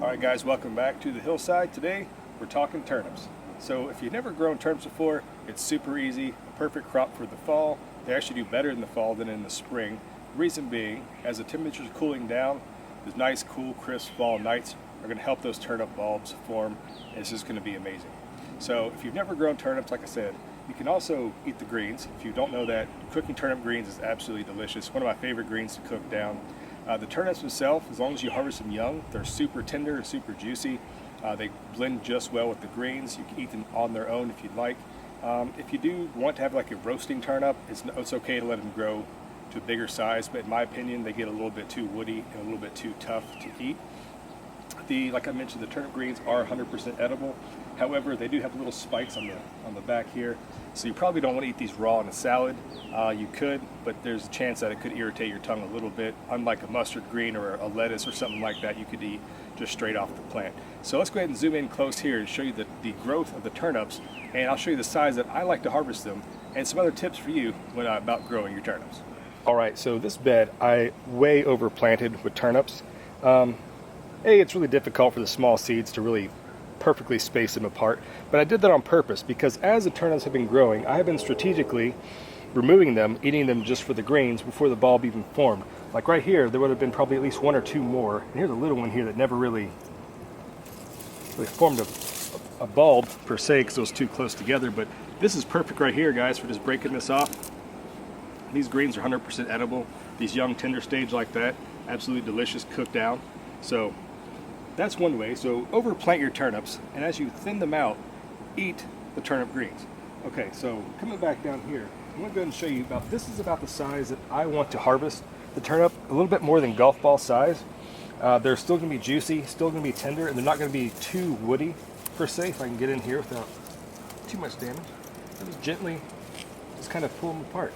Alright guys, welcome back to the Hillside. Today we're talking turnips. So if you've never grown turnips before, it's super easy, a perfect crop for the fall. They actually do better in the fall than in the spring. The reason being, as the temperatures are cooling down, these nice, cool, crisp fall nights are going to help those turnip bulbs form, and it's just going to be amazing. So if you've never grown turnips, like I said, you can also eat the greens. If you don't know that, cooking turnip greens is absolutely delicious. One of my favorite greens to cook down. The turnips themselves, as long as you harvest them young, they're super tender and super juicy. They blend just well with the greens. You can eat them on their own if you'd like. If you do want to have like a roasting turnip, it's okay to let them grow to a bigger size, but in my opinion, they get a little bit too woody and a little bit too tough to eat. Like I mentioned, the turnip greens are 100% edible. However, they do have little spikes on the back here, so you probably don't want to eat these raw in a salad. You could, but there's a chance that it could irritate your tongue a little bit. Unlike a mustard green or a lettuce or something like that, you could eat just straight off the plant. So let's go ahead and zoom in close here and show you the growth of the turnips, and I'll show you the size that I like to harvest them, and some other tips for you when about growing your turnips. All right, so this bed I way overplanted with turnips. It's really difficult for the small seeds to really perfectly space them apart, but I did that on purpose because as the turnips have been growing, I have been strategically removing them, eating them just for the greens before the bulb even formed. Like right here, there would have been probably at least one or two more, and here's a little one here that never really formed a bulb per se because it was too close together, but this is perfect right here, guys, for just breaking this off. These greens are 100% edible. These young tender stage like that, absolutely delicious cooked down. So that's one way. So overplant your turnips, and as you thin them out, eat the turnip greens. Okay, so coming back down here, I'm going to go ahead and show you this is about the size that I want to harvest the turnip, a little bit more than golf ball size. They're still going to be juicy, still going to be tender, and they're not going to be too woody per se. If I can get in here without too much damage, I'll just gently just kind of pull them apart.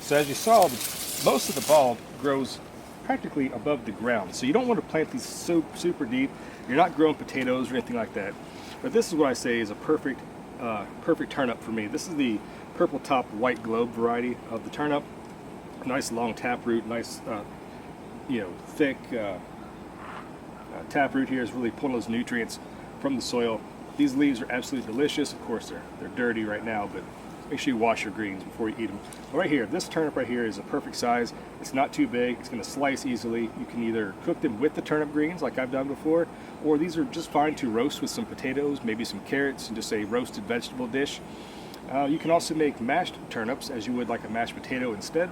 So as you saw, most of the bulb grows practically above the ground. So you don't want to plant these super deep. You're not growing potatoes or anything like that. But this is what I say is a perfect turnip for me. This is the purple top white globe variety of the turnip. Nice long taproot, nice thick taproot here is really pulling those nutrients from the soil. These leaves are absolutely delicious. Of course, they're dirty right now, but make sure you wash your greens before you eat them. But right here, this turnip right here is a perfect size. It's not too big. It's going to slice easily. You can either cook them with the turnip greens like I've done before, or these are just fine to roast with some potatoes, maybe some carrots, and just a roasted vegetable dish. You can also make mashed turnips as you would like a mashed potato instead.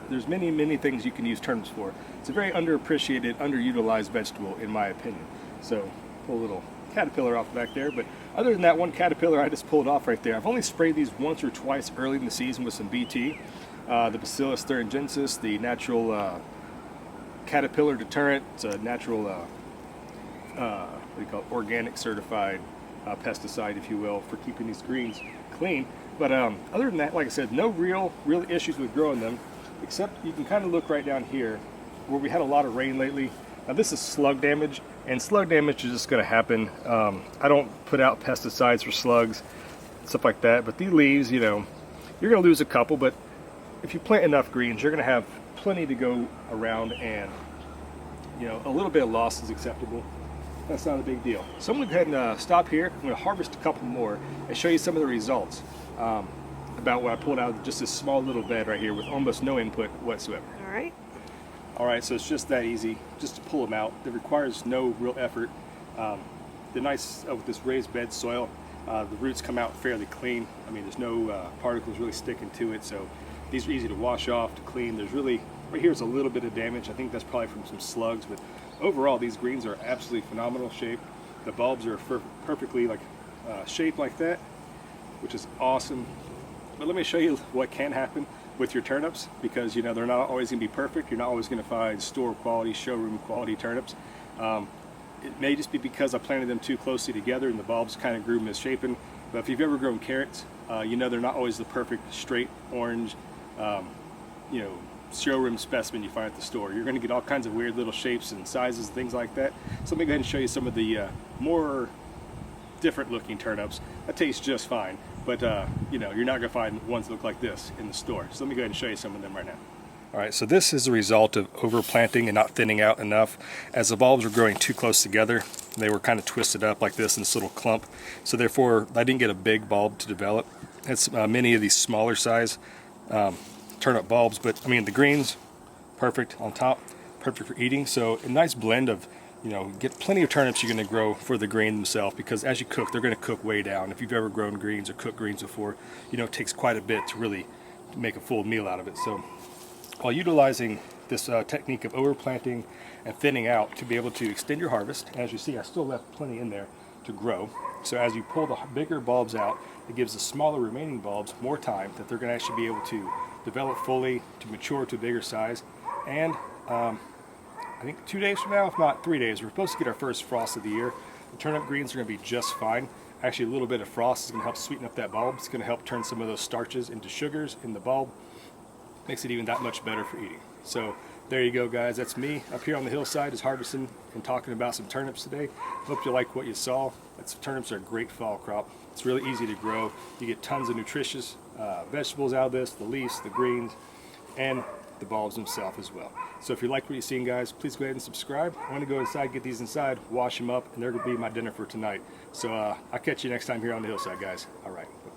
There's many things you can use turnips for. It's a very underappreciated, underutilized vegetable in my opinion. So pull a little caterpillar off back there, but other than that one caterpillar I just pulled off right there, I've only sprayed these once or twice early in the season with some BT. The Bacillus thuringiensis, the natural caterpillar deterrent. It's a natural organic certified pesticide, if you will, for keeping these greens clean. But other than that, like I said, no real issues with growing them, except you can kind of look right down here where we had a lot of rain lately. Now this is slug damage, and slug damage is just going to happen. I don't put out pesticides for slugs, stuff like that, but these leaves, you're going to lose a couple, but if you plant enough greens, you're going to have plenty to go around, and a little bit of loss is acceptable. That's not a big deal. So I'm going to go ahead and stop here. I'm going to harvest a couple more and show you some of the results about what I pulled out of just this small little bed right here with almost no input whatsoever. All right, so it's just that easy, just to pull them out. It requires no real effort. The nice with this raised bed soil, the roots come out fairly clean. I mean, there's no particles really sticking to it, so these are easy to wash off, to clean. There's really, right here's a little bit of damage. I think that's probably from some slugs, but overall, these greens are absolutely phenomenal shape. The bulbs are perfectly shaped like that, which is awesome. But let me show you what can happen with your turnips, because they're not always going to be perfect. You're not always going to find store quality, showroom quality turnips. It may just be because I planted them too closely together and the bulbs kind of grew misshapen. But if you've ever grown carrots, they're not always the perfect straight orange, showroom specimen you find at the store. You're going to get all kinds of weird little shapes and sizes and things like that. So let me go ahead and show you some of the more different looking turnips that taste just fine, but you're not going to find ones that look like this in the store. So let me go ahead and show you some of them right now. Alright, so this is a result of overplanting and not thinning out enough. As the bulbs were growing too close together, they were kind of twisted up like this in this little clump. So therefore, I didn't get a big bulb to develop. It's many of these smaller size turnip bulbs, but I mean the greens, perfect on top, perfect for eating. So a nice blend of, you know, get plenty of turnips you're going to grow for the grain themselves, because as you cook, they're going to cook way down. If you've ever grown greens or cooked greens before, you know it takes quite a bit to really make a full meal out of it. So while utilizing this technique of overplanting and thinning out to be able to extend your harvest, as you see, I still left plenty in there to grow. So as you pull the bigger bulbs out, it gives the smaller remaining bulbs more time that they're going to actually be able to develop fully, to mature to a bigger size. And I think 2 days from now, if not 3 days, we're supposed to get our first frost of the year. The turnip greens are going to be just fine. Actually, a little bit of frost is going to help sweeten up that bulb. It's going to help turn some of those starches into sugars in the bulb. Makes it even that much better for eating. So there you go, guys. That's me up here on the hillside, is harvesting and talking about some turnips today. Hope you like what you saw. Turnips are a great fall crop. It's really easy to grow. You get tons of nutritious vegetables out of this, the leaves, the greens, and the bulbs themselves as well. So if you like what you're seeing, guys, please go ahead and subscribe. I want to go inside, get these inside, wash them up, and they're going to be my dinner for tonight. So I'll catch you next time here on the hillside, guys. All right.